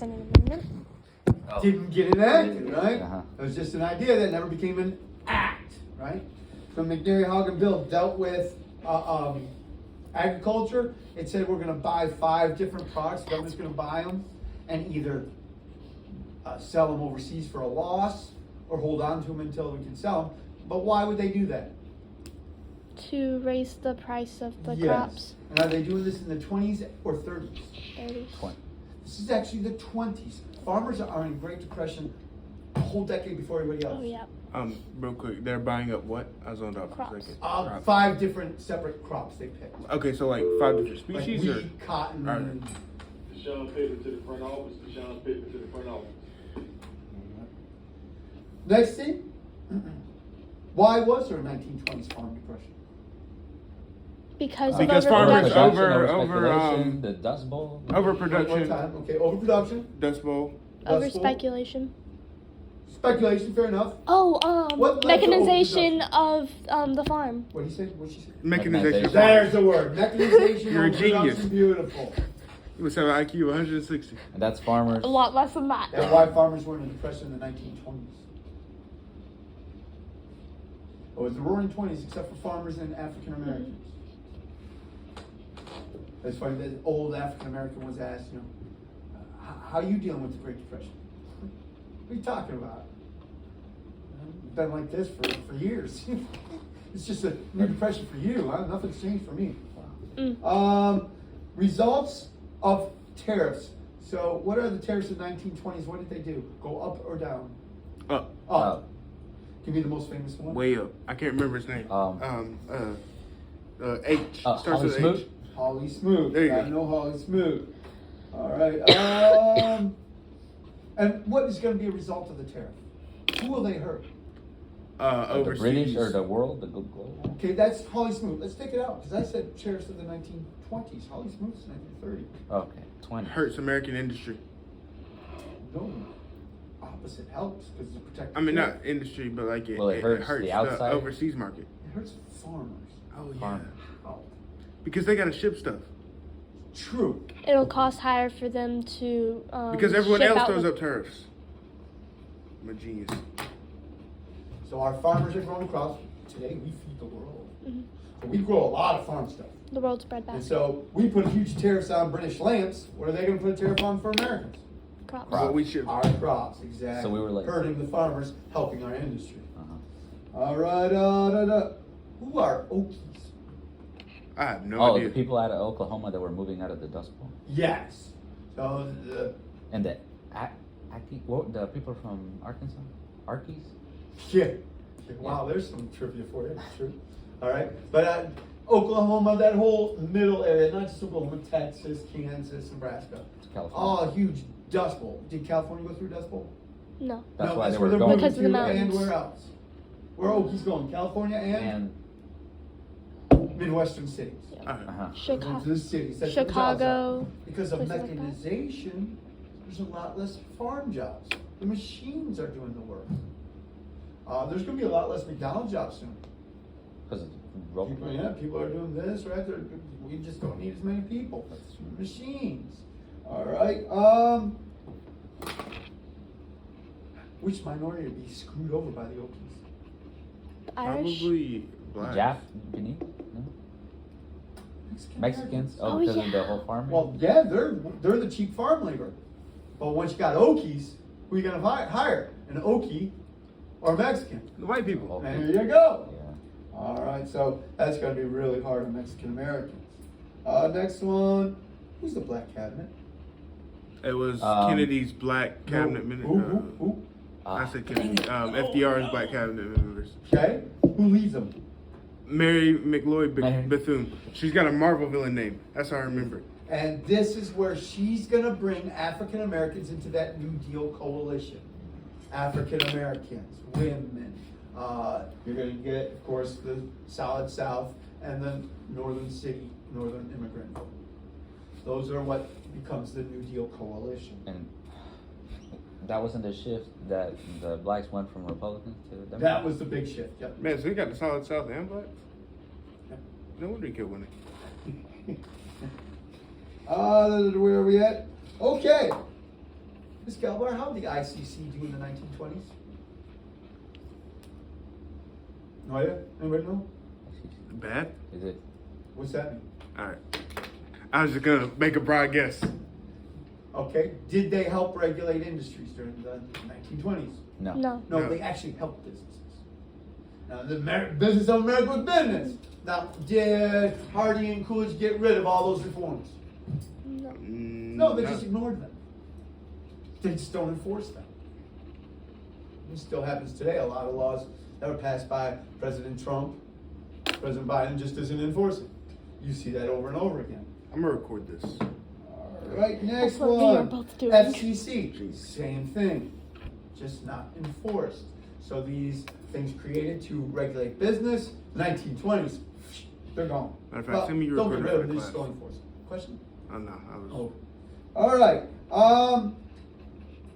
Amendment. Didn't get enacted, right? Uh-huh. It was just an idea that never became an act, right? So McNary-Haugen bill dealt with agriculture. It said we're going to buy 5 different products. The government's going to buy them and either sell them overseas for a loss or hold on to them until we can sell them. But why would they do that? To raise the price of the Yes. crops. And are they doing this in the 20s or 30s? 30s. This is actually the 20s. Farmers are in Great Depression a whole decade before everybody else. Oh yeah. Real quick, they're buying up what? I zoned out for a Crops. second. 5 different separate crops they picked. Okay, so like 5 different Like species, or wheat, cotton, Alright. and Deshaun paper to the front office, Deshaun paper to the front office. next thing. Why was there a 1920s farm depression? Because Because of farmers overproduction. Speculation, the Dust Bowl. One overproduction, time. Okay, overproduction, Dust Bowl. Over Dust Bowl. speculation. Speculation, fair enough. Oh, What led to mechanization of the farm. What did he say? What did she say? Mechanization. There's the word. Mechanization, You're a overproduction, genius. Beautiful. You must have an IQ of 160. And that's farmers. A lot less than that. That's why farmers were in a depression in the 1920s. Oh, it was the roaring 20s except for farmers and African Americans. It's funny that old African American was asked, how are you dealing with the Great Depression? What are you talking about? It's been like this for years. It's just a new depression for you. Huh? Nothing's changed for me. Results of tariffs. So what are the tariffs of the 1920s? What did they do? Go up or down? Up, Up. Give me the most famous one. way up. I can't remember his name. H. Starts Holly with Smoot? H. Holly Smooth. There you I go. know Holly Smooth. All right. And what is going to be a result of the tariff? Who will they hurt? The Overseas. British or the world, the globe. Okay, that's Holly Smooth. Let's take it out because I said tariffs of the 1920s. Holly Smooth's 1930. Okay, 20. Hurts American industry. No, opposite helps because it protects. I mean, not industry, but like Well, it hurts the outside? overseas market. It hurts farmers. Oh yeah. Farmers. How? Because they gotta ship stuff. True. It'll cost higher for them to Because everyone ship else out throws the- up tariffs. I'm a genius. So our farmers are growing crops. Today we feed the world. Mhm. So we grow a lot of farm stuff. the world's bread And basket. so we put huge tariffs on British lamps. What are they going to put a tariff on for Americans? Crops. What we ship. Our crops, exactly. So we were like- hurting the farmers, helping our industry. Uh-huh. All right, who are Okies? I have no Oh, idea. the people out of Oklahoma that were moving out of the Dust Bowl. Yes. So And the the people from Arkansas? Arkies? yeah. Wow, there's some trivia for you. True. All right, but Oklahoma, that whole middle area, not just Oklahoma, Texas, Kansas, Nebraska, California. all huge Dust Bowl. Did California go through Dust Bowl? No. That's why they where were they're going. moving Because of the to, mountains. and where else? Where Okies going? California and Midwestern cities. Alright. Uh-huh. Those are Chicago. the cities. That's where the jobs are. Chicago. Because of places like that. mechanization, there's a lot less farm jobs. The machines are doing the work. There's going to be a lot less McDonald's jobs soon. Because People are doing this, right? We just don't need as many people. Machines. All right. Which minority would be screwed over by the Okies? The Irish. Probably black. Japanese? No? Mexicans? Oh, Oh, because of yeah. the whole farming? Well, yeah, they're the cheap farm labor. But once you got Okies, who are you gonna hire? An Okie or a Mexican? The white people. Okay. There you go. Yeah. All right, so that's gonna be really hard on Mexican Americans. Next one, who's the Black Cabinet? It was Kennedy's black cabinet No. minister. Who? I said Kennedy. FDR's black cabinet members. Okay, who leads them? Mary McLeod Mary. Bethune. She's got a Marvel villain name. That's how I remember it. And this is where she's gonna bring African Americans into that New Deal coalition. African Americans, women. You're gonna get, of course, the Solid South and the northern immigrant vote. Those are what becomes the New Deal coalition. And that wasn't the shift that the blacks went from Republicans to Democrats? That was the big shift. Yep. Man, so we got the Solid South and blacks? Yep. No wonder he kept winning. Where are we at? Okay. Ms. Gelbar, how did the ICC do in the 1920s? No idea? Anybody know? Bad? Is it? What's that mean? All right. I was just gonna make a broad guess. Okay, did they help regulate industries during the 1920s? No. No. No, No. they actually helped businesses. Now, the business of America was business. Now, did Hardy and Coolidge get rid of all those reforms? No. No, they just ignored them. They just don't enforce them. It still happens today. A lot of laws that were passed by President Trump, President Biden just doesn't enforce it. You see that over and over again. I'm gonna record this. All right, next That's what we are one. both doing. FCC, same thing, just not enforced. So these things created to regulate business, 1920s, they're gone. Matter of fact, send me your don't get rid of recording them, for they the just class. don't enforce it. Question? Oh no, I was. Oh. All right.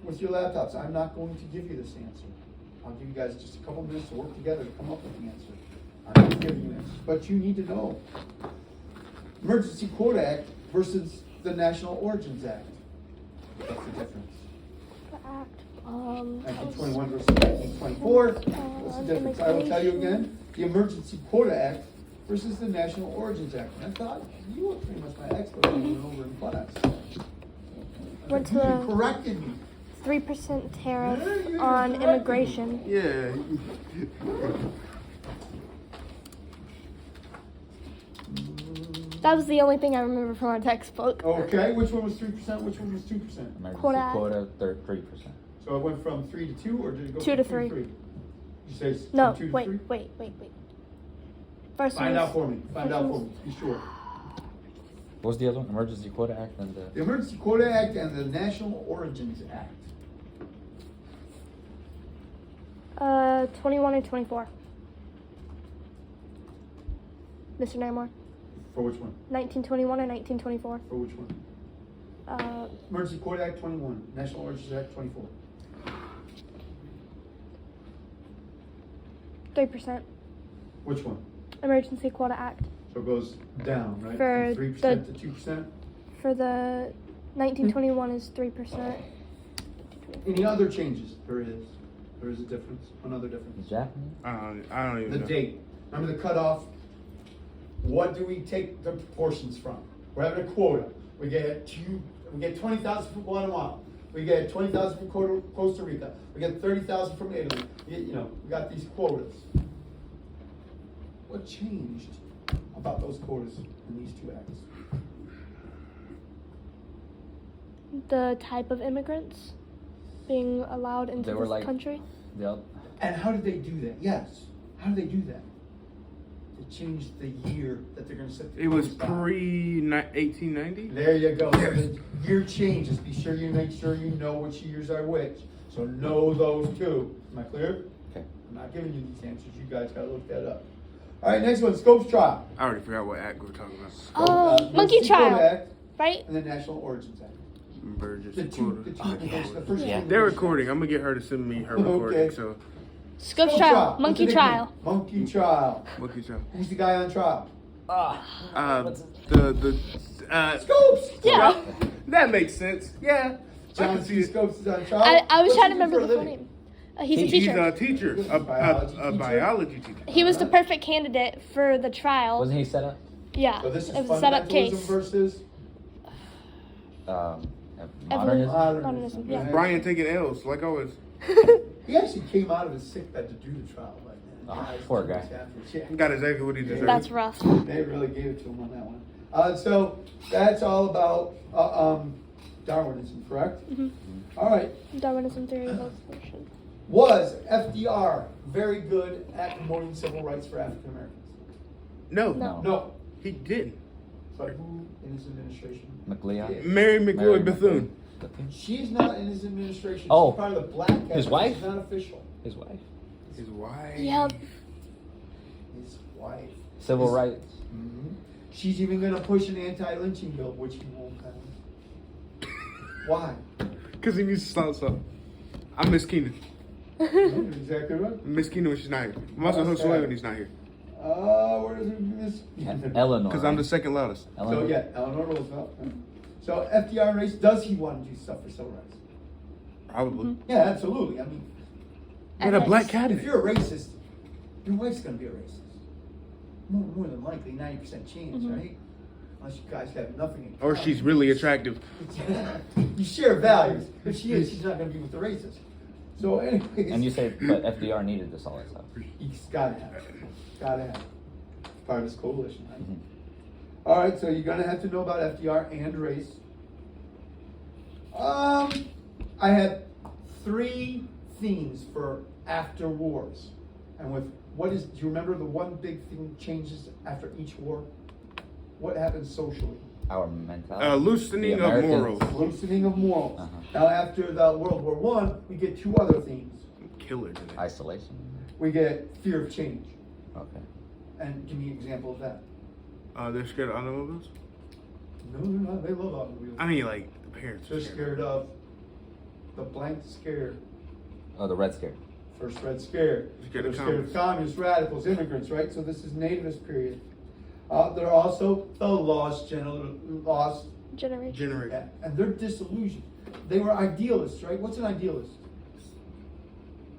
With your laptops, I'm not going to give you this answer. I'll give you guys just a couple minutes to work together to come up with the answer. I'm not giving you this, but you need to know. Emergency Quota Act versus the National Origins Act. What's the difference? The act. 1921 versus 1924. What's the difference? I will tell you again. The Emergency Quota Act versus the National Origins Act. And I thought you were pretty much my expert when we went over in class. Went to You the corrected me. 3% tariff on immigration. Yeah. That was the only thing I remember from our textbook. Okay, which one was 3%? Which one was 2%? Emergency Quota. quota, 3%. So it went from 3 to 2, or did it go 2 from to 3 3. You say No, from 2 to wait, 3? wait. First Find one out for me. Find out for was- me. Be sure. What was the other one? Emergency Quota Act and The the. Emergency Quota Act and the National Origins Act. 21 and 24. Mr. Naimore. For which one? 1921 and 1924. For which one? Emergency Quota Act 21, National Origins Act 24. 3%. Which one? Emergency Quota Act. So it goes down, right? For From 3% the- to 2%? For the 1921 is 3%. Any other changes? There is. There is a difference. Another difference. Japanese? I don't even The know. date. Remember the cutoff? What do we take the proportions from? We're having a quota. We get 20,000 from Guatemala. We get 20,000 from Costa Rica. We get 30,000 from Italy. We got these quotas. What changed about those quotas in these two acts? The type of immigrants being allowed into They were this like- country. Yep. And how did they do that? Yes. How did they do that? They changed the year that they're going to set the It was quotas by. pre-1890. There you go. So the year changes. Be sure you make sure you know which years are which. So know those two. Am I clear? Okay. I'm not giving you these answers. You guys gotta look that up. All right, next one. Scopes trial. I already forgot what act we were talking about. Monkey Emergency Quota trial, Act right? and the National Origins Act. Burgess The two. quota. The first Yeah. two. They're recording. I'm gonna get her to send me her recording. Okay. So, Scopes Scope trial, What's monkey the nickname? trial. Monkey trial. what you say? Who's the guy on trial? The Scopes. Yeah. that makes sense. Yeah. I John can see C. it. Scopes is on trial. I was What's trying he to do for remember a the full living? name. He's a He's teacher. a teacher, He's a biology a teacher? biology teacher. He was the perfect candidate for the trial. Wasn't he set up? Yeah, So this is it was a setup fundamentalism case. versus Modernism? Modernism, yeah. Brian taking L's like always. He actually came out of his sick bed to do the trial. Like, man, Oh, guys, poor do guy. this afterwards. Yeah. Got exactly what he deserved. That's rough. They really gave it to him on that one. So that's all about Darwinism, correct? Mhm. All right. Darwinism theory of evolution. Was FDR very good at promoting civil rights for African Americans? No, No. No. he didn't. But who in his administration? McLeod? did? Mary Mary McLeod Bethune. Bethune? She's not in his administration. Oh. She's part of the black cabinet. His wife? She's not official. His wife? His wife. Yep. His wife. Civil His- rights? Mhm. She's even going to push an anti-lynching bill, which he won't pass. Why? Because he needs to stop something. I miss Keenan. You're exactly right. I miss Keenan when she's not here. I'm also How's Josue that? when he's not here. Where does it miss? Eleanor. Because I'm the second loudest. So Eleanor. yeah, Eleanor Roosevelt. So FDR race, does he want to do stuff for civil rights? Probably. Yeah, absolutely. I mean, But a black if cabinet. you're a racist, your wife's gonna be a racist. More than likely, 90% chance, right? Unless you guys have nothing in Or common. she's really attractive. You share values. If she is, she's not gonna be with the racist. So anyways. And you say, but FDR needed this all that stuff. He's gotta have it. Gotta have it. Part of this coalition, right? Mhm. All right, so you're gonna have to know about FDR and race. I had 3 themes for after wars, and with do you remember the one big thing changes after each war? What happens socially? Our mentality. Loosening The of Americans- morals. Loosening of morals. Uh-huh. Now after the World War I, we get 2 other themes. Killer today. Isolation. We get fear of change. Okay. And give me an example of that. They're scared of automobiles? No, they're not. They love automobiles. I mean, like, the parents They're are scared of the blank scare. Oh, the Red Scare. First Red Scare. Scared They're of scared of communists, radicals, immigrants, right? So this is nativist period. There are also the lost Generation. Generation. and they're disillusioned. They were idealists, right? What's an idealist?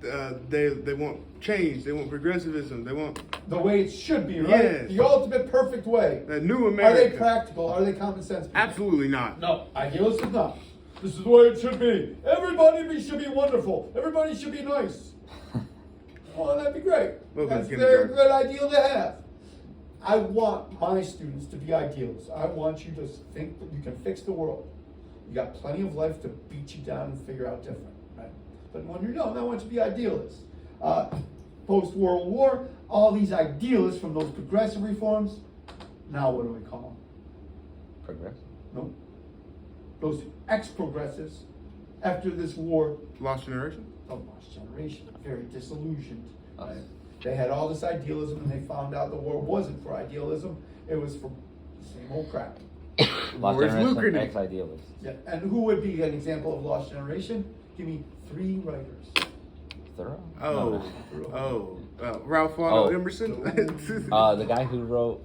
They want change. They want progressivism. They want The way it should be, right? Yes. The ultimate perfect way. a new Are America. they practical? Are they common sense people? Absolutely not. No, idealists is not. This is the way it should be. Everybody should be wonderful. Everybody should be nice. Oh, that'd be great. Well, That's a then very kindergarten. good ideal to have. I want my students to be idealists. I want you to think that you can fix the world. You got plenty of life to beat you down and figure out different, right? But when you're young, I want you to be idealists. Post-World War, all these idealists from those progressive reforms, now what do we call them? Progressive. Nope. Those ex-progressives, after this war, Lost generation. the lost generation, very disillusioned. Us. They had all this idealism and they found out the war wasn't for idealism, it was for the same old crap. Lost War is Generation, lucrative. ex-idealists. Yeah. And who would be an example of lost generation? Give me 3 writers. Thoreau? Oh, No. Ralph Waldo Oh. Emerson. The guy who wrote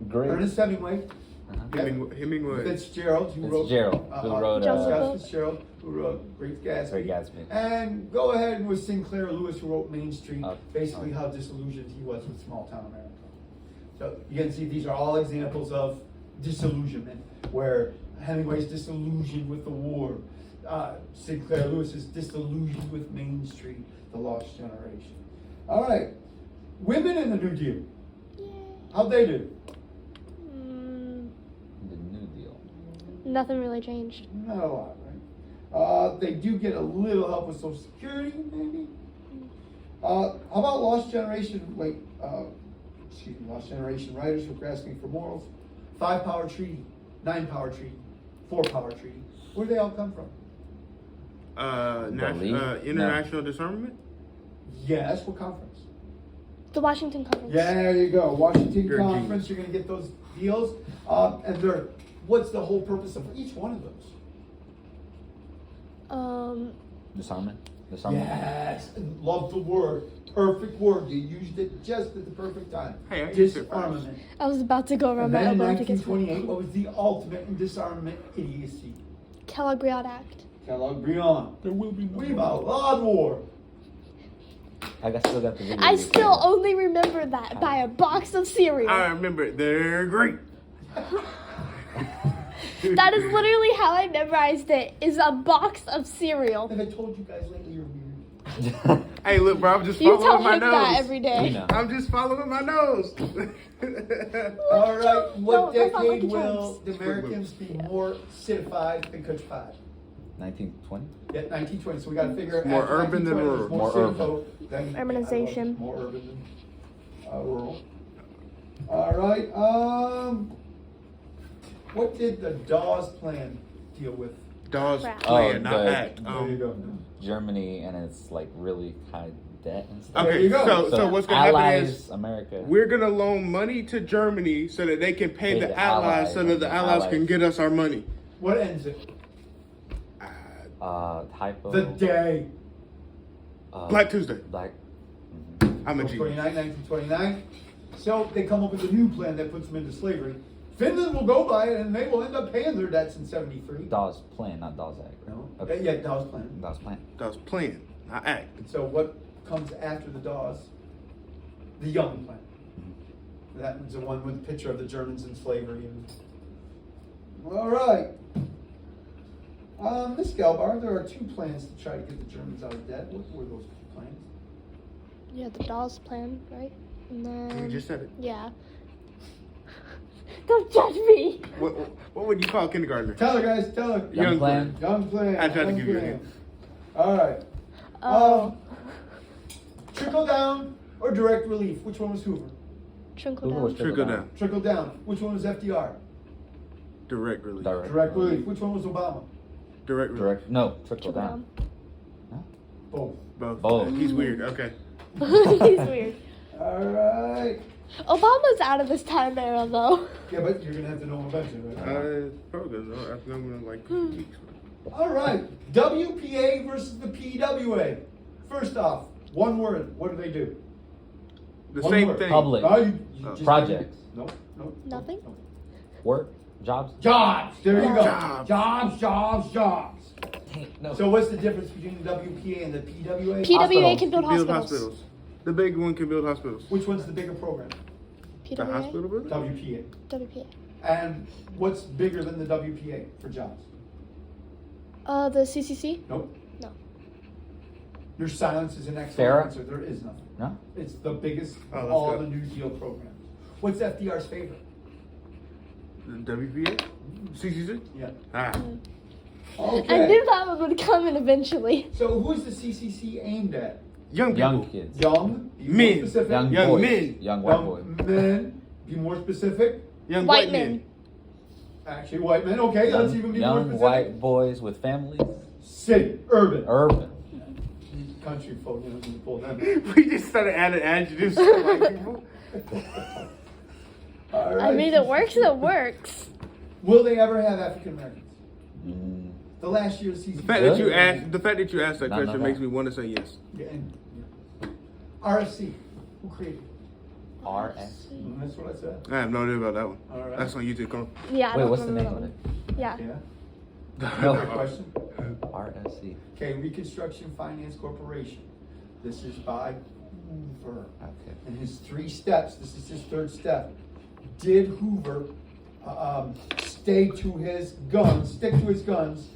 Great. Ernest Hemingway, Uh-huh. Hemingway. Fitzgerald, who wrote Fitzgerald, who wrote, Jungle Book. Fitzgerald, who wrote Great Gatsby. Great Gatsby. And go ahead with Sinclair Lewis, who wrote Main Street, basically okay. how disillusioned he was with small town America. So you can see these are all examples of disillusionment, where Hemingway's disillusioned with the war. Sinclair Lewis is disillusioned with Main Street, the lost generation. All right, women in the New Deal. How'd they do? The New Deal. Nothing really changed. Not a lot, right? They do get a little help with Social Security, maybe. How about lost generation? Lost generation writers who are grasping for morals. 5-power treaty, 9-power treaty, 4-power treaty. Where do they all come from? International disarmament. Yes, what conference? The Washington Conference. Yeah, there you go. Washington You're a Conference. genius. You're going to get those deals. And what's the whole purpose of each one of those? Disarmament. Yes, love the word. Perfect word. You used it just at the perfect time. Hey, I used it first. Disarmament. I was about to go around And my then in elbow to get 1928, what was the ultimate in disarmament idiocy? Kellogg-Briand Act. Kellogg-Briand. There will be We've outlawed war. Still got the video. I still only remember that by a box of cereal. I remember it. They're great. That is literally how I memorized it, is a box of cereal. Have I told you guys lately you're weird? Hey, look, bro. I'm just You following tell my him nose. that every We day. know. I'm just following my nose. All right, what No, that's not decade Lucky will Charms. the Americans be more citified than countrified? 1920? Yeah, 1920. So we got to figure More after urban than 1920, rural. there's More citizen than Urbanization. more urban than rural. All right. What did the Dawes Plan deal with? Dawes Crap. Plan, not the- act. There you go. Germany and it's like really high debt and stuff. There Okay, you go. so what's gonna happen Allies, is America. we're gonna loan money to Germany so that they can pay the Allies, so that the Allies can get us our money. What ends it? Typo. The day. Black Tuesday. Black. I'm a April genius. 29, 1929. So they come up with a new plan that puts them into slavery. Finland will go by it and they will end up paying their debts in 73. Dawes Plan, not Dawes Act. Right? No. Okay. Yeah, Dawes Plan. Dawes Plan. That was plan, not act. And so what comes after the Dawes? The Young Plan. That was the one with the picture of the Germans in slavery. All right. Miss Gelbar, there are 2 plans to try to get the Germans out of debt. What were those plans? Yeah, the Dawes Plan, right? And then. You just said it. Yeah. Don't judge me. What would you call a kindergartner? Tell her, guys. Tell her. Young Plan. Young Plan. I tried to Young give you a Plan. hint. All right. Oh. Trickle down or direct relief? Which one was Hoover? Trickle Hoover was down. Trickle down. Trickle down. Which one was FDR? Direct relief. Direct relief. Which one was Obama? Direct relief. Direct. No, trickle Trickle down. Both. Both. Both. He's weird. Okay. He's weird. All right. Obama's out of this time era, though. Yeah, but you're gonna have to know eventually, right? Probably does. I've known him like 2 weeks. All right. WPA versus the PWA. First off, one word. What do? The One same word. thing. Public. No, you just Projects. Nope. Nothing? Nope. Work. Jobs. Jobs. There you go. Jobs. Jobs. No. So what's the difference between the WPA and the PWA? PWA can build Build hospitals. hospitals. The big one can build hospitals. Which one's the bigger program? The PWA? hospital building? WPA. WPA. And what's bigger than the WPA for jobs? The CCC? Nope. No. Your silence is an excellent Farrah? answer. There is nothing. No. It's the biggest Oh, of let's all go. the New Deal programs. What's FDR's favorite? The WPA? CCC? Yeah. Ah. Okay. I knew that one would come in eventually. So who's the CCC aimed at? Young people. Young kids. Young, be more Men. specific. Young Young boys. men. Young white boys. men, be more specific. Young White white men. men. Actually, white men. Okay, let's even be more Young specific. white boys with families. City, urban, Urban. country folk. You know, you pull them. We just started adding adjectives to white people. All right. I mean, it works, it works. Will they ever have African Americans? Mm, The last year's CCC. The fact that you asked that No, question no. makes me want to say yes. Yeah, RFC. Who created it? RS. That's what I said. I have no idea about that one. All right. That's on YouTube. Come Yeah. I Wait, don't what's the name remember of that it? one. Yeah. Yeah. No. Good question. RSC. Okay, Reconstruction Finance Corporation. This is by Hoover. Okay. And his 3 steps, this is his 3rd step. Did Hoover stick to his guns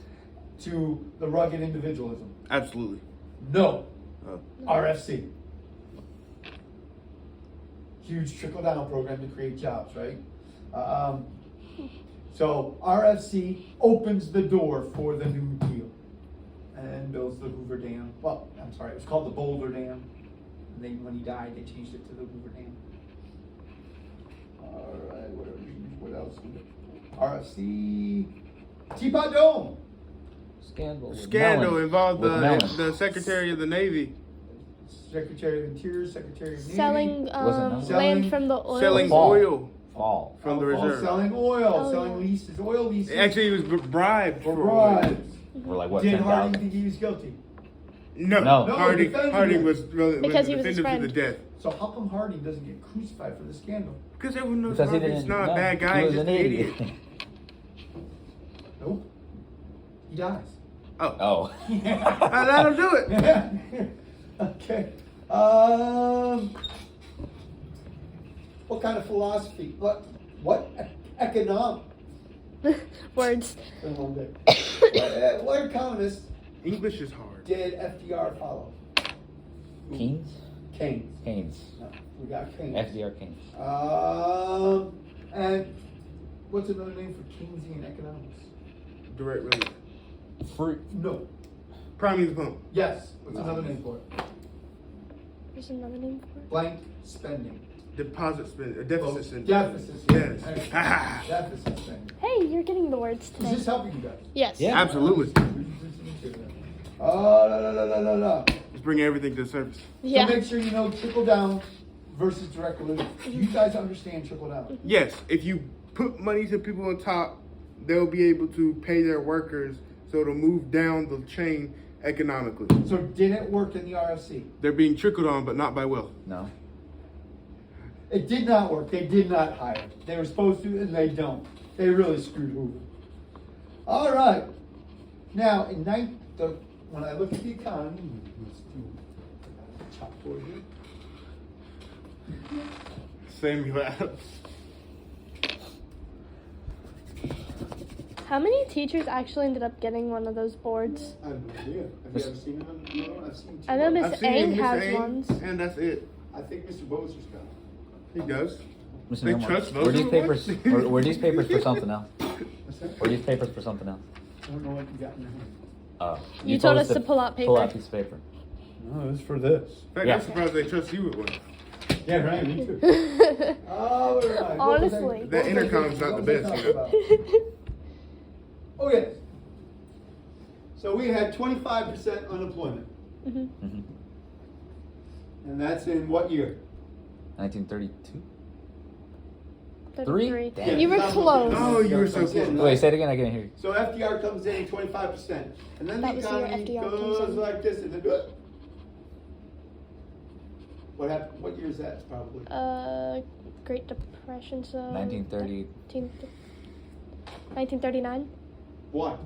to the rugged individualism? Absolutely. No. Oh. RFC. Huge trickle-down program to create jobs, right? So RFC opens the door for the New Deal and builds the Hoover Dam. Well, I'm sorry, it was called the Boulder Dam. And then when he died, they changed it to the Hoover Dam. All right, what else? RFC. Teapot Dome. Scandal. with Scandal Mellon. involved With Mellon. the Secretary of the Navy Secretary of Interior, Secretary of Navy. Selling Wasn't that- land from the oil. selling Fall. oil Fall. from the reserve. Selling oil, Oh, selling yeah. leases, oil leases. Actually, he was bribed for for bribes. We're like what? Did 10,000? Harding think he was guilty? No, No. Harding, defended Harding him. was Because he was his defended to the friend. death. So how come Harding doesn't get crucified for the scandal? Because everyone knows Because he Harding's didn't. not no, a bad guy, He he's was just an an idiot. Nope. He dies. Oh, Oh. let him do it. Okay. What kind of philosophy? What economic? Words. What economist English is hard. did FDR follow? Keynes. Keynes. Keynes. No, we got Keynes. FDR Keynes. And what's another name for Keynesian economics? Direct relief. Free. No. Priming the pump. Yes. What's another name for it? There's another name for it. Blank spending. Deposit spend. Deficit spending. Deficit Yes. spending. Deficit spending. Hey, you're getting the words Is today. this helping you guys? Yes. Yeah. Absolutely. Oh, no. Let's bring everything to the surface. Yeah. So make sure you know trickle down versus direct relief. Do you guys understand trickle down? Yes, if you put money to people on top, they'll be able to pay their workers, so it'll move down the chain economically. So did it work in the RFC? They're being trickled on, but not by wealth. No. It did not work. They did not hire. They were supposed to, and they don't. They really screwed Hoover. All right. Now, when I look at the economy, let's do chalkboard here. Same labs. How many teachers actually ended up getting one of those boards? I have no idea. Have you ever seen one? No, I've seen two. I know Miss I've seen Ang Mr. has Ang, ones. and that's it. I think Mr. Boser's got one. He does. Mr. They Newmark, trust were those these little papers? ones? Were these papers for something else? What's that? Were these papers for something else? I don't know what you got in your hand. You told us to pull out Pull out paper. a piece of paper. No, it's for this. In fact, Yeah. I'm surprised they trust you with one. Yeah, right, me too. All right. Honestly. That intercom's not the best, you know. Oh, yes. So we had 25% unemployment. Mhm. Mm-hmm. And that's in what year? 1932. 33. Damn. You were close. Oh, you were so close. Wait, say it again. I can't hear you. So FDR comes in 25%. And then That the was the year economy FDR goes comes in. like this. And then, what happened? What year is that, probably? Great Depression, so 1930. 1939. Why?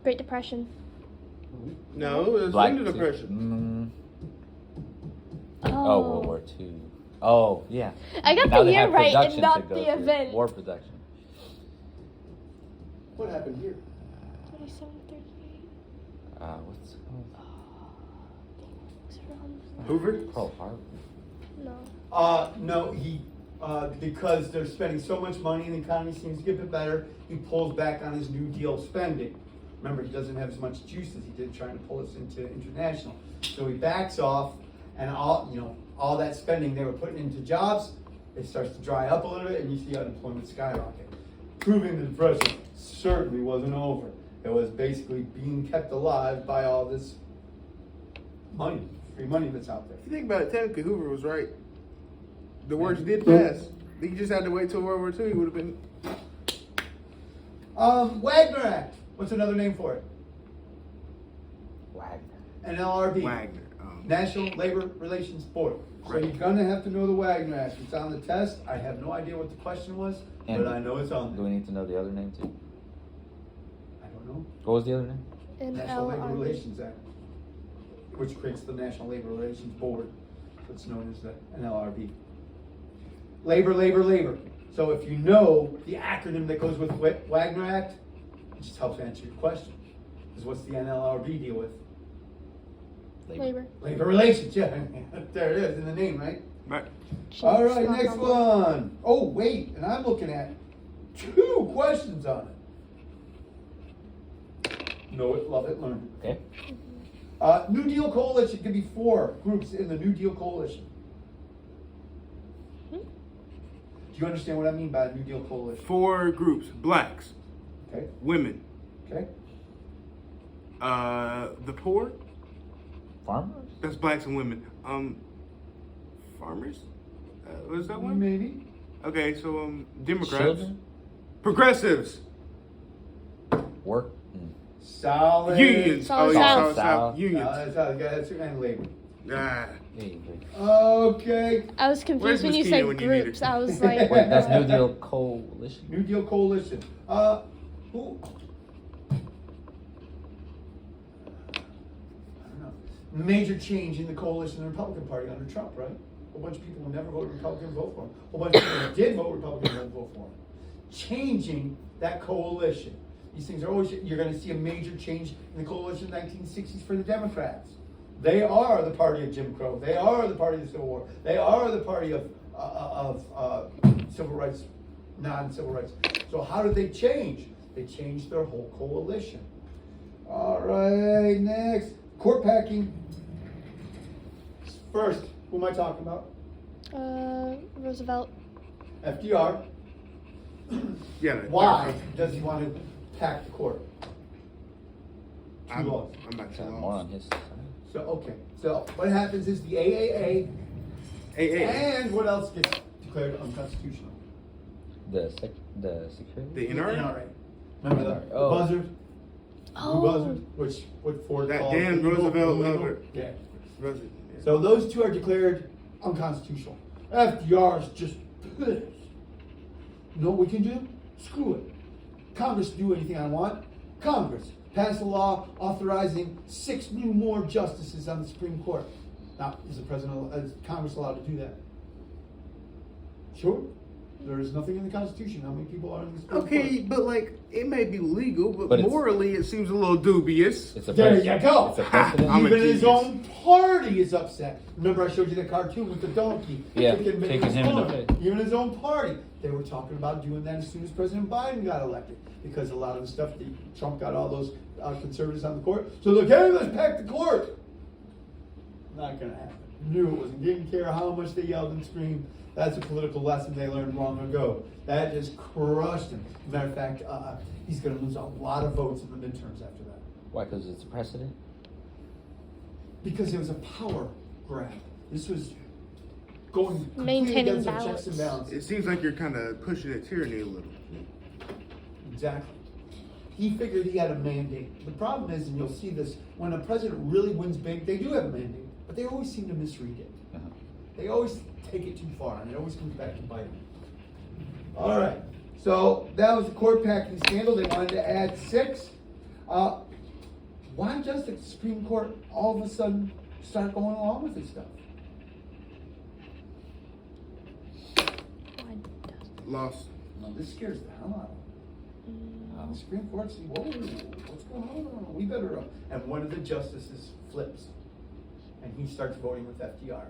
Great Depression. No, it was Black under depression. Oh, World War II. Oh, yeah. I got Now the they year have right and production not to go the through. event. War production. What happened here? 27, 38. What's it called? Hoover? Pearl Harbor. No. No, because they're spending so much money and the economy seems to get a bit better, he pulls back on his New Deal spending. Remember, he doesn't have as much juice as he did trying to pull us into international. So he backs off, and all that spending they were putting into jobs, it starts to dry up a little bit, and you see unemployment skyrocket. Proving the depression certainly wasn't over. It was basically being kept alive by all this money, free money that's out there. If you think about it, technically Hoover was right. The words did pass. He just had to wait till World War II. He would have been. Wagner Act. What's another name for it? Wagner. NLRB. Wagner. National Labor Relations Board. So you're gonna have to know the Wagner Act. It's on the test. I have no idea what the question was, And but I know it's on Do there. we need to know the other name too? I don't know. What was the other name? National Labor NLRB. Relations Act, which creates the National Labor Relations Board. It's known as the NLRB. Labor, labor, labor. So if you know the acronym that goes with Wagner Act, it just helps answer your question. Because what's the NLRB deal with? Labor. Labor relations, yeah. There it is in the name, right? Right. All right, next one. Oh, wait, and I'm looking at 2 questions on it. Know it, love it, learn it. Okay. New Deal Coalition could be 4 groups in the New Deal Coalition. Do you understand what I mean by New Deal Coalition? 4 groups: blacks, Okay, women, okay. the poor. Farmers? That's blacks and women. Farmers. Was that one? Maybe. Okay, so Democrats, Children? progressives, Work? Solid. unions. Solid Solid South. South. Unions. That's and labor. Ah. Yeah, you agree. Okay. I was Where's confused when Miss you Tina said when you need groups. her? I was like, Wait, that's New Deal Coalition. New Deal Coalition. Who? I don't know. Major change in the coalition in the Republican Party under Trump, right? A whole bunch of people who never voted Republican vote for him. A whole bunch of people who did vote Republican won't vote for him. Changing that coalition. These things are always, you're going to see a major change in the coalition in the 1960s for the Democrats. They are the party of Jim Crow. They are the party of the Civil War. They are the party of civil rights, non-civil rights. So how did they change? They changed their whole coalition. All right, next. Court packing. First, who am I talking about? Roosevelt. FDR. Yeah. Why does he want to pack the court? I'm Too long. not too More long. on his side. So, okay. So what happens is the AAA and what else gets declared unconstitutional? The security? The NRA. Remember the Oh. buzzard? Oh. Blue buzzard, which what Ford That called damn illegal, Roosevelt illegal. lover. Yeah. Roosevelt. So those 2 are declared unconstitutional. FDR's just pissed. You know what we can do? Screw it. Congress do anything I want. Congress pass a law authorizing 6 new more justices on the Supreme Court. Now, is Congress allowed to do that? Sure. There is nothing in the Constitution. How many people are in the Supreme Okay, Court? but like it may be legal, but But it's- morally it seems a little dubious. It's a There precedent. you go. It's a precedent. I'm a Even his genius. own party is upset. Remember I showed you the cartoon with the donkey? Yeah, kicking kicking him in the corner. face. Even his own party. They were talking about doing that as soon as President Biden got elected. Because a lot of the stuff, Trump got all those conservatives on the court. So look, hey, let's pack the court. Not going to happen. Knew it wasn't. Didn't care how much they yelled and screamed. That's a political lesson they learned long ago. That just crushed him. Matter of fact, he's going to lose a lot of votes in the midterms after that. Why? Because it's a precedent. Because it was a power grab. This was going completely Maintaining against our checks and balance. balances. It seems like you're kind of pushing at tyranny a little. Exactly. He figured he had a mandate. The problem is, and you'll see this, when a president really wins big, they do have a mandate, but they always seem to misread it. Uh-huh. They always take it too far, and it always comes back to bite them. All right. So that was the court packing scandal. They wanted to add 6. Why does the Supreme Court all of a sudden start going along with this stuff? Lost. No, this scares the hell out of them. The Supreme Court see, whoa, what's going on? We better. And one of the justices flips, and he starts voting with FDR,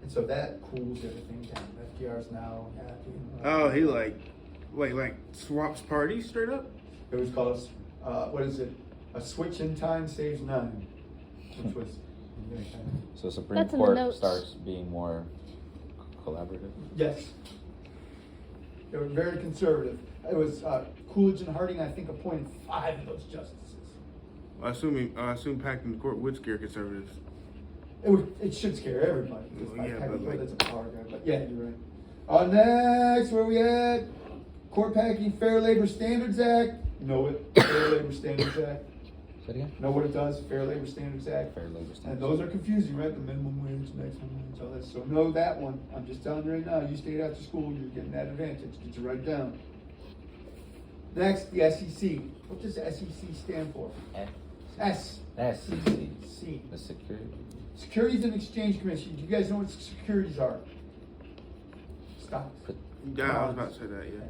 and so that cools everything down. FDR's now happy. Oh, he like swaps parties straight up. It was called what is it? A switch in time saves 9, which was. So Supreme That's in the Court notes. starts being more collaborative. Yes. They were very conservative. It was Coolidge and Harding, I think, appointed 5 of those justices. I assume packing the court would scare conservatives. It should scare everybody. It's Well, yeah, but like- that's a power guy. But yeah, you're right. Next, where we at? Court packing, Fair Labor Standards Act. Know it. Fair Labor Standards Act. Say it again. Know what it does? Fair Labor Standards Act. Fair labor And standards. those are confusing, right? The minimum wage, maximum wage, all that. So know that one. I'm just telling you right now. You stayed after school, you're getting that advantage. Get you right down. Next, the SEC. What does SEC stand for? S. SEC. C. The security. Securities and Exchange Commission. Do you guys know what securities are? Stocks. Yeah, I was about to say that. Yeah,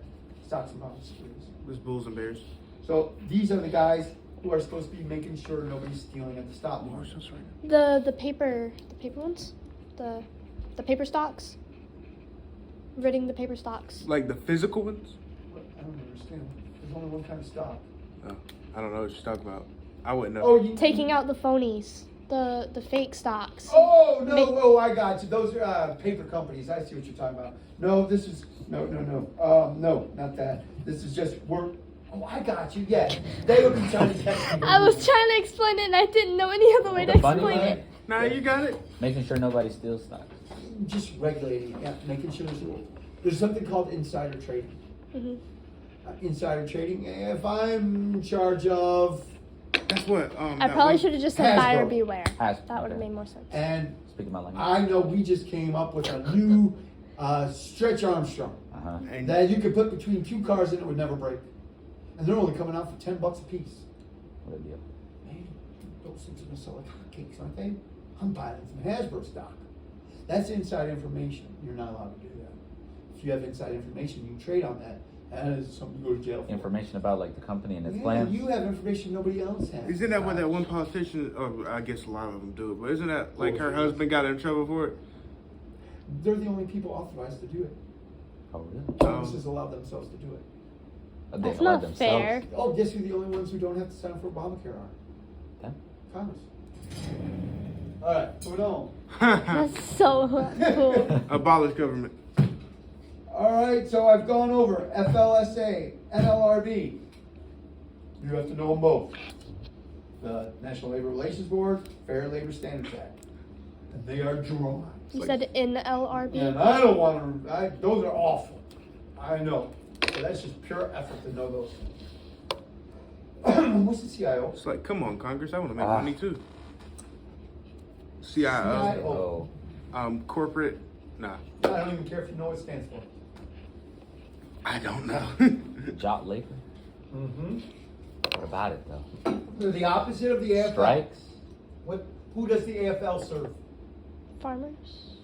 Stocks and bonds. Securities. this Bulls and Bears. So these are the guys who are supposed to be making sure nobody's stealing at the stock Oh, market. that's right. The paper ones, the paper stocks, ridding the paper stocks. Like the physical ones. What? I don't understand. There's only one kind of stock. Oh, I don't know what you're talking about. I wouldn't know. Oh, you Taking out the phonies, the fake stocks. Oh no! Make- Oh, I got you. Those are paper companies. I see what you're talking about. No, this is no. No, not that. This is just work. Oh, I got you. Yeah, they would be trying to catch me. I was trying to explain it and I didn't know any other way to The funny explain way? it. Nah, you got it. Making sure nobody steals stocks. Just regulating. Yeah, making sure there's something called insider trading. Hmm. Insider trading. If I'm in charge of, That's what. I that probably one- should have just said buyer Hasbro. beware. Hasbro, That would have okay. made more sense. and Speaking my language. I know we just came up with a new Stretch Armstrong Uh-huh. And that you could put between 2 cars and it would never break. And they're only coming out for $10 a piece. What a deal. Man, those things are gonna sell like hotcakes, aren't they? I'm buying some Hasbro stock. That's inside information. You're not allowed to do that. If you have inside information, you can trade on that. That is something to go to jail for. Information about like the company and its Yeah, plans. you have information nobody else has. isn't that what that one politician? Or I guess a lot of them do it. But isn't that like her husband got in trouble for it? They're the only people authorized to do it. Oh, really? Congress allowed themselves to do it. They That's allowed not fair. Oh, guess who the only ones who don't have to sign up for Obamacare are? Them? Congress. All right, moving on. That's so cool. Abolish government. All right, so I've gone over FLSA, NLRB. You have to know them both. The National Labor Relations Board, Fair Labor Standards Act. And they are drawn. You said NLRB. And I don't want to, those are awful. I know. So that's just pure effort to know those things. What's the CIO? It's like, come on, Congress. I want to make Ah. money too. CIO. CIO. Oh. Corporate Nah, I don't even care if you know what it stands for. I don't know. Job labor? Mm-hmm. What about it though? They're the opposite of the AFL. Strikes? Who does the AFL serve? Farmers.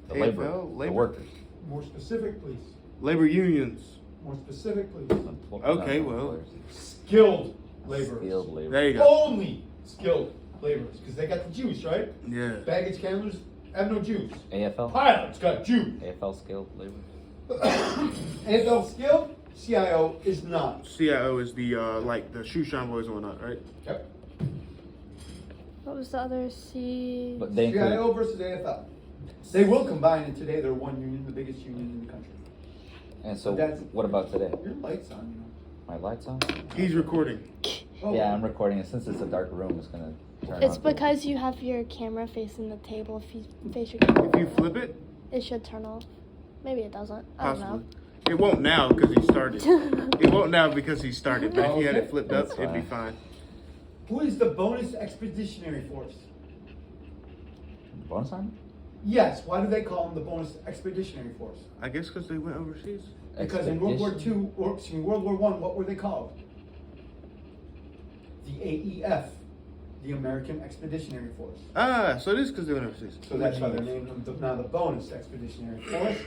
The AFL, labor. The labor? workers. More specific, please. Labor unions. More specific, please. Okay, well. Skilled laborers. Skilled labor. There you go. Only skilled laborers, because they got the Jews, right? Yeah. Baggage handlers have no Jews. AFL? Pilots got Jews. AFL skilled labor. AFL skilled, CIO is not. CIO is the like the shoe shine boys and whatnot, right? Yep. What was the other C? But they include, CIO versus AFL. They will combine, and today they're one union, the biggest union in the country. and so That's- what about today? Your light's on, you know. My lights on? He's recording. Oh, Yeah, I'm recording it. Since it's a dark room, it's gonna turn It's on. because you have your camera facing the table. If you face your camera, If you flip it, it should turn off. Maybe it doesn't. I don't possibly. It won't now because he started. know. It won't now because he started. But if he had it flipped up, That's it'd be fine. fine. Who is the bonus expeditionary force? Bonus army? Yes, why do they call them the bonus expeditionary force? I guess because they went overseas. Because in World War Expedition? II, or excuse me, World War I, what were they called? The AEF, the American Expeditionary Force. Ah, so it is because they went overseas. So that's why they're named them now the bonus expeditionary force.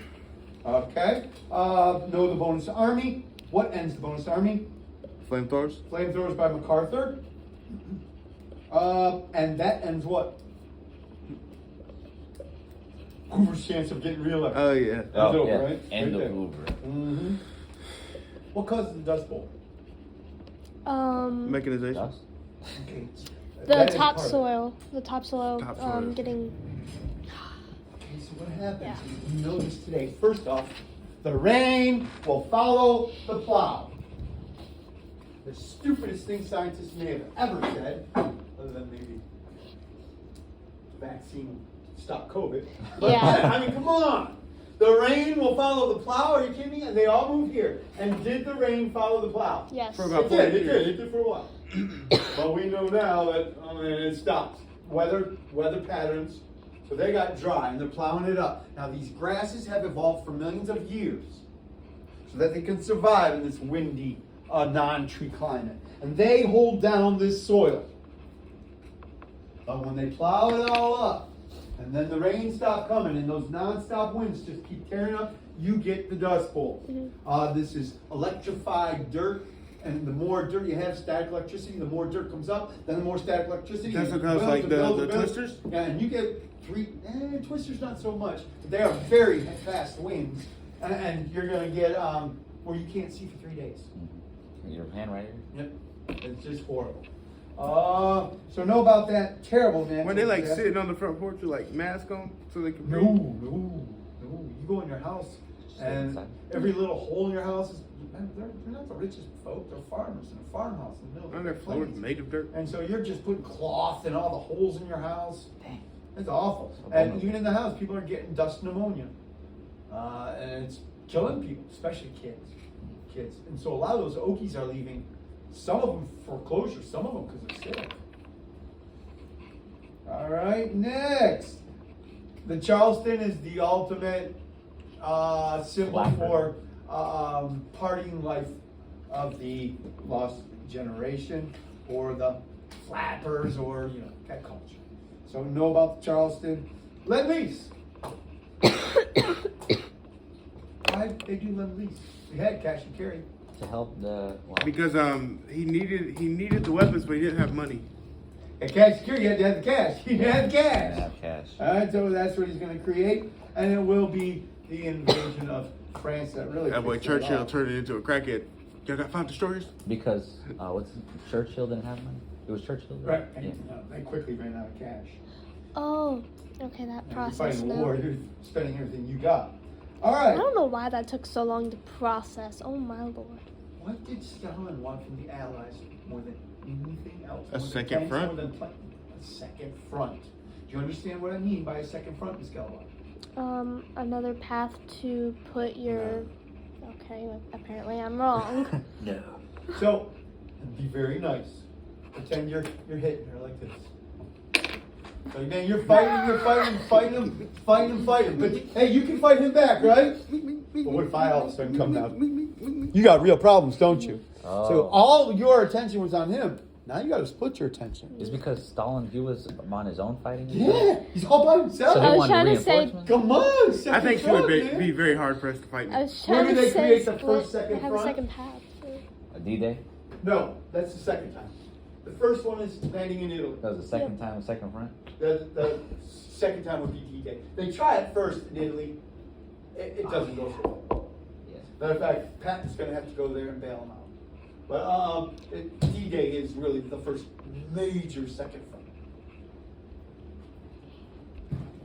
Okay. Know the bonus army. What ends the bonus army? Flamethrowers. Flamethrowers by MacArthur. And that ends what? Hoover's chance of getting reelected. Oh yeah. It's Oh, over, yeah. right? End Right of there. Hoover. Mm-hmm. What causes the Dust Bowl? Mechanization. Dust? Okay. The that is part of it. topsoil. The topsoil. Topsoil. Getting. Okay, so what happens Yeah. is you know this today. First off, the rain will follow the plow. The stupidest thing scientists may have ever said, other than maybe vaccine stop COVID. But Yeah. I mean, come on. The rain will follow the plow. Are you kidding me? And they all moved here. And did the rain follow the plow? Yes. For about It 40 did. It years. did. It did for a while. But we know now that it stops. Weather patterns. So they got dry and they're plowing it up. Now these grasses have evolved for millions of years so that they can survive in this windy, non-tree climate. And they hold down this soil. But when they plow it all up, and then the rain stops coming, and those non-stop winds just keep tearing up, you get the Dust Bowl. This is electrified dirt, and the more dirt you have, static electricity, the more dirt comes up, then the more static electricity. That's it what causes, builds like, and the builds and builds. twisters? Yeah, and you get twisters not so much. But they are very fast winds, and you're going to get where you can't see for 3 days. Your handwriting? Yep, it's just horrible. So know about that terrible natural When they like disaster. sitting on the front porch with like mask on so they can No, breathe. no. You go in your house, Stay and inside. every little hole in your house is. Man, they're not the richest folk. They're farmers in a farmhouse in the middle of On the their floors plains. made of dirt. And so you're just putting cloth in all the holes in your house. Dang. It's awful. So And vulnerable. even in the house, people are getting dust pneumonia, and it's killing people, especially kids. And so a lot of those Okies are leaving. Some of them for closure. Some of them because they're sick. All right, next. The Charleston is the ultimate symbol Flapper. for partying life of the lost generation, or the flappers, or that culture. So know about the Charleston. Lend lease. Why they do lend lease? We had cash and carry. To help the. Well, Because he needed the weapons but he didn't have money. And cash and carry, you had to have the cash. You had the cash. have cash. All right, so that's what he's going to create, and it will be the invasion of France that really. That boy kicks it Churchill off. turned it into a crackhead. Y'all got 5 destroyers? Because, Churchill didn't have money? It was Churchill? Right, Yeah. and they quickly ran out of cash. Oh, okay, that And you're process fighting a now. war, you're spending everything you got. All I right. don't know why that took so long to process. Oh my lord. What did Stalin want from the Allies more than anything else? A More than second tanks, front? more than a second front. Do you understand what I mean by a second front, Ms. Galva? Another path to put your. Okay, apparently I'm wrong. No. So, be very nice. Pretend you're hitting her like this. So man, you're fighting him. But hey, you can fight him back, right? But what if I all of a sudden come down? You got real problems, don't you? Oh. So all your attention was on him. Now you got to split your attention. It's because Stalin, he was on his own fighting? Yeah, he's all by himself. So I they was wanted trying to say- reinforcements? Come on, I second think she front, would man. be very hard pressed to fight I me. was trying Where do to they say create the split, first, second they have front? a second path. So. A D-Day? No, that's the second time. The first one is landing in Italy. That was the second time, second front? The second time would be D-Day. They try it first in Italy. It doesn't go so well. Yes. Matter of fact, Patton's going to have to go there and bail him out. But D-Day is really the first major second front.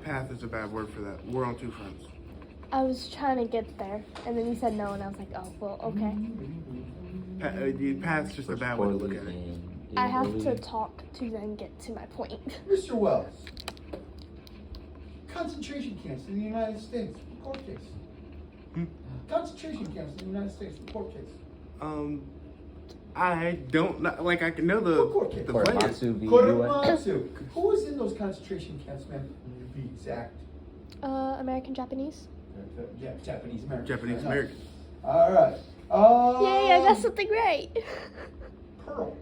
Path is a bad word for that. We're on two fronts. I was trying to get there, and then you said no, and I was like, oh, well, okay. Path's just a bad way to look at it. I have to talk to then get to my point. Mr. Wells, concentration camps in the United States, court case. Concentration camps in the United States, court case. I don't like. I can know the players. Korematsu v. US. Korematsu. Who was in those concentration camps, man? To be exact. American, Japanese. Yeah, Japanese American. Japanese American. All right. Yay, I got something right. Pearl.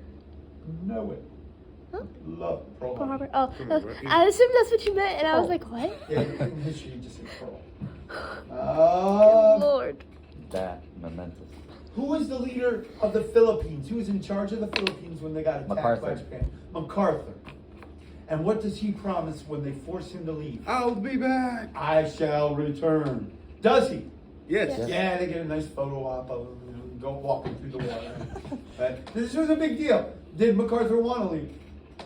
Know it. Huh? Love Pearl Pearl Harbor. Harbor. Oh, Pearl Harbor. I assumed that's what you meant, and I was Oh. like, what? Yeah, in history, you just say Pearl. Lord. That momentous. Who was the leader of the Philippines? Who was in charge of the Philippines when they got attacked by MacArthur. Japan? MacArthur. And what does he promise when they force him to leave? I'll be back. I shall return. Does he? Yes. Yes. Yeah, they get a nice photo op of him and go walking through the water. But this was a big deal. Did MacArthur want to leave?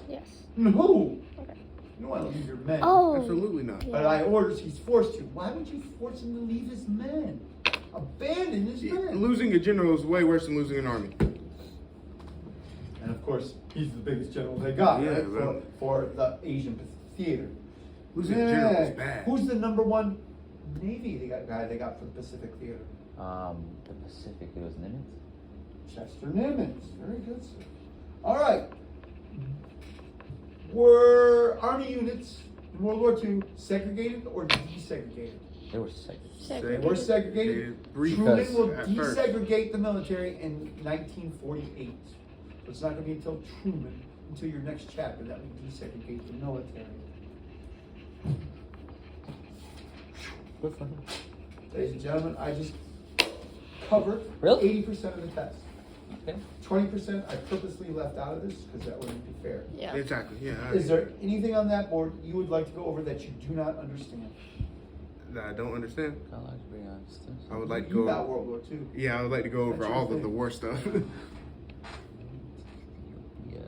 Yes. No. Okay. You don't want to leave your men. Oh. Absolutely not. But by orders, he's forced to. Why would you force him to leave his men? Abandon his men. Losing a general is way worse than losing an army. And of course, he's the biggest general they got, Yeah, right? well. For the Asian theater. Losing a general is bad. Who's the number one Navy guy they got for the Pacific Theater? The Pacific, it was Nimitz? Chester Nimitz. Very good, sir. All right. Were Army units in World War II segregated or desegregated? They were second. They were segregated. Brief Truman will at first. desegregate the military in 1948. So it's not going to be until Truman, until your next chapter, that we desegregate the military. Ladies and gentlemen, I just covered Really? 80% of the test. Okay. 20% I purposely left out of this because that wouldn't be fair. Yeah. Exactly. Yeah. Is there anything on that board you would like to go over that you do not understand? That I don't understand. I would like to You got go. World War II. Yeah, I would like to go over That's your all of thing. the war stuff. Yeah.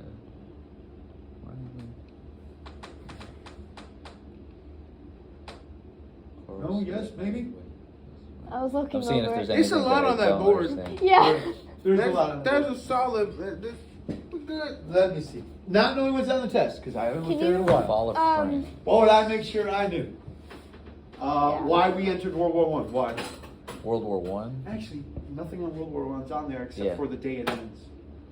No, yes, maybe? I was looking I'm seeing if over there's it. It's a anything lot I on that don't board. understand. Yeah. There's a lot on the There's board. a solid. We're good. Let me see. Not knowing what's on the test, because I haven't Can looked at it in a you, while. Fall of Um, France. What would I make sure I knew? Yeah. Why we entered World War I. Why? World War One. Actually, nothing on World War I's on there except Yeah. for the day it ends.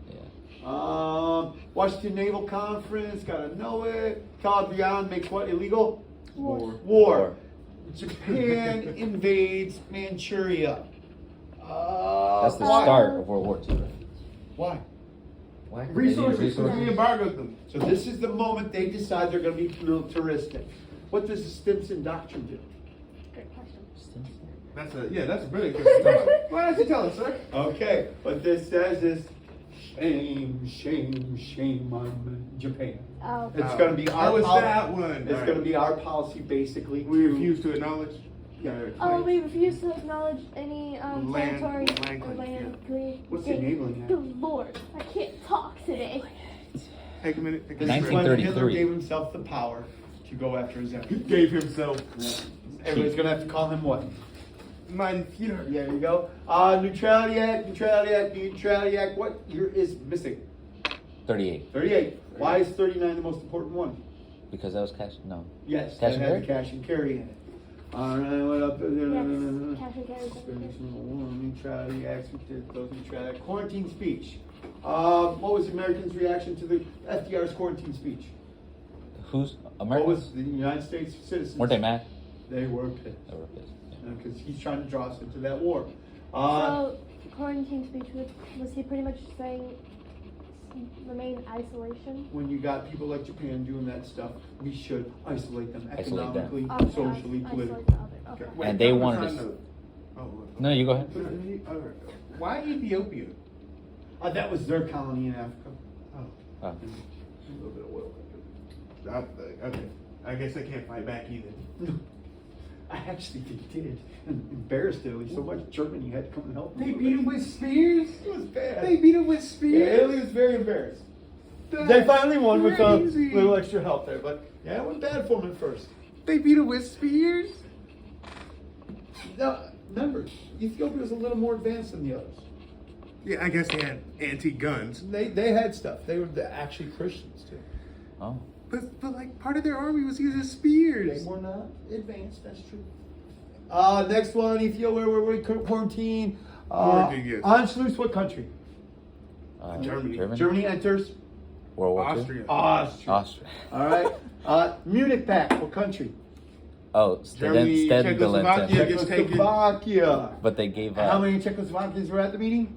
Yeah. Washington Naval Conference, gotta know it. Calabrian makes what illegal? War. War. Japan invades Manchuria. That's the why? start of World War II, right? Why? Why? 'Cause they need Resources. We embargoed them. So this is the moment they decide they're going to be militaristic. What does the Stimson Doctrine do? Great question. That's a brilliant question. Why don't you tell us, sir? Okay, what this says is shame, shame, shame on Japan. Oh. It's going to be our How was policy. that one? It's going to be our policy, basically. We refuse to acknowledge. Oh, we refuse to acknowledge any Land- territory land or claims, land yeah. claim. What's enabling Good that? Lord, I can't talk today. Take a minute. Take a This minute. is when Hitler 1933. gave himself the power to go after his He enemy. gave himself. Everybody's going to have to call him what? Mein Führer. There you go. Neutrality Act. What year is missing? 38. 38. Why is 39 the most important one? Because that was cash. No. Yes, Cash that and had carry? the cash and carry in it. All right, what up? Yes, cash and carry. Neutrality acts, we did those neutrality. Quarantine speech. What was Americans' reaction to the FDR's quarantine speech? Who's What Americans? was the United States citizens? Weren't they mad? They were pissed. They were pissed. Yeah. Because he's trying to draw us into that war. So, quarantine speech, was he pretty much saying remain in isolation? When you got people like Japan doing that stuff, we should isolate them Isolate them. economically, Okay, socially, isolate politically. the other. Okay. And they I'm wanted trying to- Oh, No, you go ahead. why Ethiopia? That was their colony in Africa. Oh, Oh. A little bit of oil. okay. I guess I can't fight back either. I actually think they did. Embarrassed Italy so much. Germany had to come and help. They beat him with spears. It was bad. They beat him with Yeah, spears. Italy was very embarrassed. That's They finally won with a crazy. little extra help there, but yeah, it went bad for them at first. They beat him with spears. Now, remember, Ethiopia was a little more advanced than the others. Yeah, I guess they had anti-guns, They had stuff. They were actually Christians too. Oh. but like part of their army was using spears. They were not advanced. That's true. Next one, Ethiopia. Where we quarantine. Quarantine, yes. Anschluss, what country? Germany. Germany enters. World War II? Austria. Austria. Austria. All right. Munich Pact, what country? Oh, Germany, Czechoslovakia. Stedinlensen. gets taken. Czechoslovakia. But they gave How up. many Czechoslovakians were at the meeting?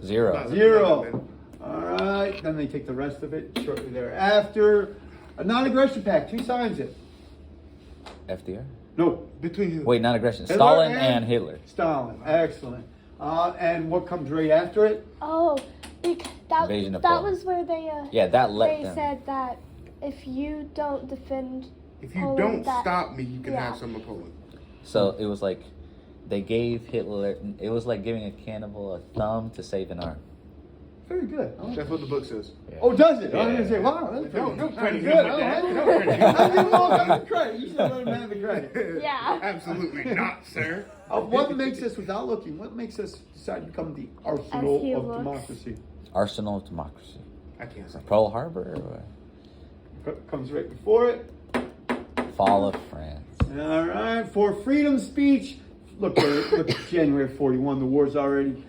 Zero. Not- Zero. All right. Then they take the rest of it shortly thereafter. A non-aggression pact. Who signs it? FDR? No. Between who? Wait, not aggression. Hitler Stalin and- and Hitler. Stalin. Excellent. And what comes right after it? Oh, that Invasion of that Poland. was where they Yeah, that let they them. said that if you don't defend If you Poland, don't that- stop me, you can yeah. have some of Poland. So it was like they gave Hitler. It was like giving a cannibal a thumb to save an arm. Very good. I like That's what the book says. Yeah. Oh, does it? I was Yeah. gonna say, wow, that's No, pretty no pretty credit good. him I with that. like it. No credit him. I give him all kinds of credit. You should let him have the credit. Yeah. Absolutely not, sir. What makes us, without looking, what makes us decide to become the arsenal As he of looks. democracy? Arsenal of democracy. I can't say. Pearl Harbor. Or Comes right before it. Fall of France. All right, for freedom speech. Look, look at January 41. The war's already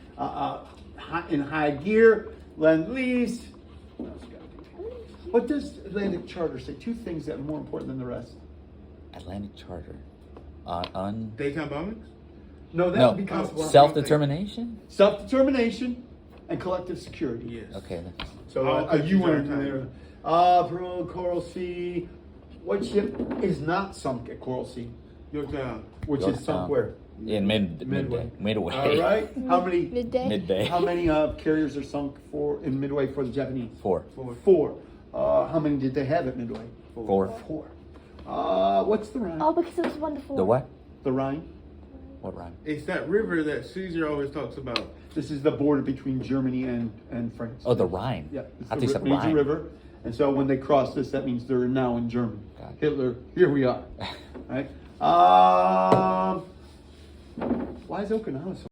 in high gear. Lend-Lease. What else you gotta do? What does Atlantic Charter say? Two things that are more important than the rest. Atlantic Charter. Daytime bombings? No, that No, would be constitutional. self-determination. Self-determination and collective security. Yes. Okay. then. So All you countries want are to do entitled. there. Pearl, Coral Sea. What ship is not sunk at Coral Sea? Yorktown. Which is Yorktown. sunk where? In midway. All right. How many? midday. Midday. How many carriers are sunk in Midway for the Japanese? 4. Four. How many did they have at Midway? 4. Four. What's the Rhine? Oh, because it was wonderful. The what? The Rhine. What rhyme? It's that river that Caesar always talks about. This is the border between Germany and France. Oh, the Rhine. Yeah, it's I the think it's the major Rhine. river. And so when they cross this, that means they're now in Germany. Gotcha. Hitler, here we are. Right? Why is Okinawa so